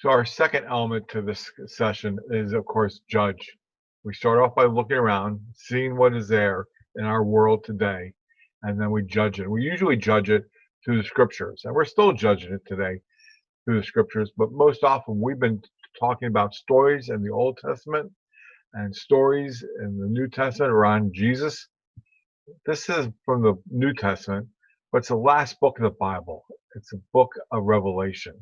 So our second element to this session is, of course, judge. We start off by looking around, seeing what is there in our world today, and then we judge it. We usually judge it through the scriptures, and we're still judging it today through the scriptures, but most often we've been talking about stories in the Old Testament and stories in the New Testament around Jesus. This is from the New Testament, but it's the last book of the Bible. It's a book of Revelation.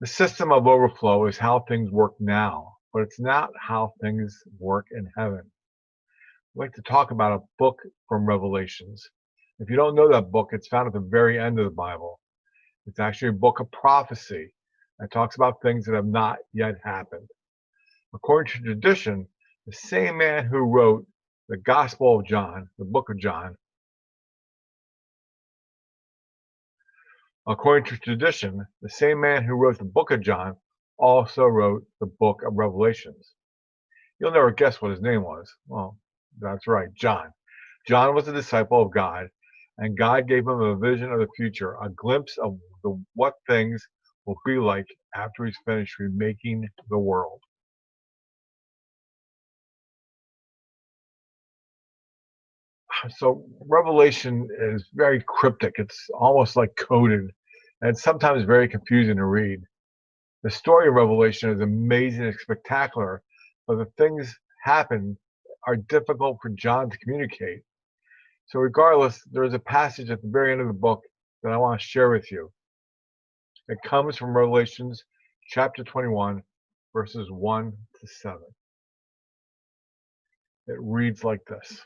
The system of overflow is how things work now, but it's not how things work in heaven. I'd like to talk about a book from Revelations. If you don't know that book, it's found at the very end of the Bible. It's actually a book of prophecy that talks about things that have not yet happened. According to tradition, the same man who wrote the Gospel of John, the book of John, according to tradition, the same man who wrote the book of John also wrote the book of Revelations. You'll never guess what his name was. Well, that's right, John. John was a disciple of God, and God gave him a vision of the future, a glimpse of what things will be like after he's finished remaking the world. So Revelation is very cryptic. It's almost like coded, and it's sometimes very confusing to read. The story of Revelation is amazing and spectacular, but the things happen are difficult for John to communicate. So regardless, there is a passage at the very end of the book that I want to share with you. It comes from Revelations chapter 21, verses 1 to 7. It reads like this.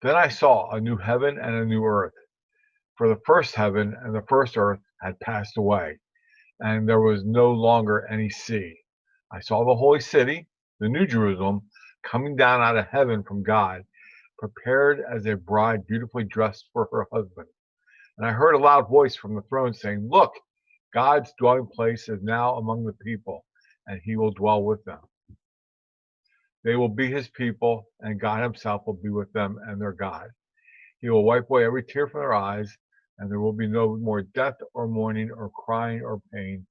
Then I saw a new heaven and a new earth, for the first heaven and the first earth had passed away, and there was no longer any sea. I saw the holy city, the new Jerusalem, coming down out of heaven from God, prepared as a bride beautifully dressed for her husband. And I heard a loud voice from the throne saying, "Look, God's dwelling place is now among the people, and he will dwell with them. They will be his people, and God himself will be with them and their God. He will wipe away every tear from their eyes, and there will be no more death or mourning or crying or pain,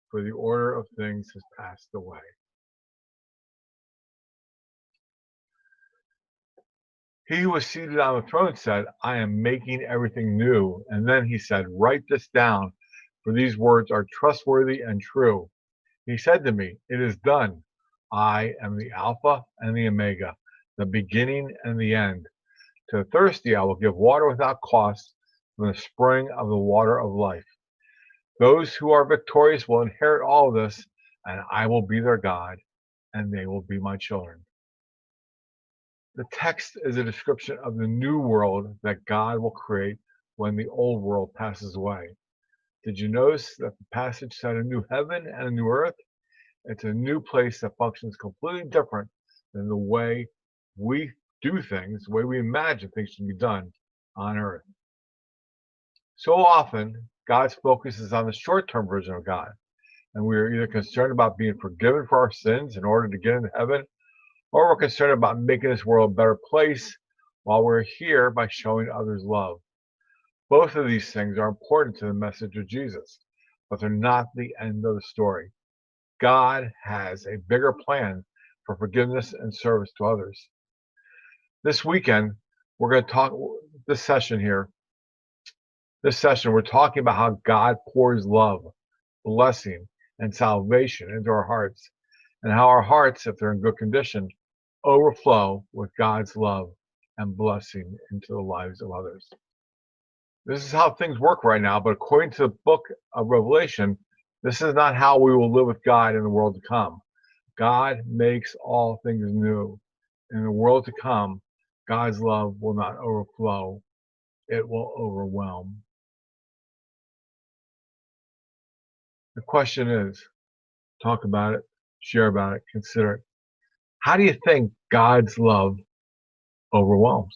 for the order of things has passed away." He who was seated on the throne said, "I am making everything new." And then he said, "Write this down, for these words are trustworthy and true." He said to me, "It is done. I am the Alpha and the Omega, the beginning and the end. To the thirsty I will give water without cost from the spring of the water of life. Those who are victorious will inherit all of this, and I will be their God, and they will be my children." The text is a description of the new world that God will create when the old world passes away. Did you notice that the passage said a new heaven and a new earth? It's a new place that functions completely different than the way we do things, the way we imagine things should be done on earth. So often, God's focus is on the short-term version of God, and we are either concerned about being forgiven for our sins in order to get into heaven, or we're concerned about making this world a better place while we're here by showing others love. Both of these things are important to the message of Jesus, but they're not the end of the story. God has a bigger plan for forgiveness and service to others. This weekend, we're going to talk, this session, we're talking about how God pours love, blessing, and salvation into our hearts, and how our hearts, if they're in good condition, overflow with God's love and blessing into the lives of others. This is how things work right now, but according to the book of Revelation, this is not how we will live with God in the world to come. God makes all things new. In the world to come, God's love will not overflow, it will overwhelm. The question is, talk about it, share about it, consider it. How do you think God's love overwhelms?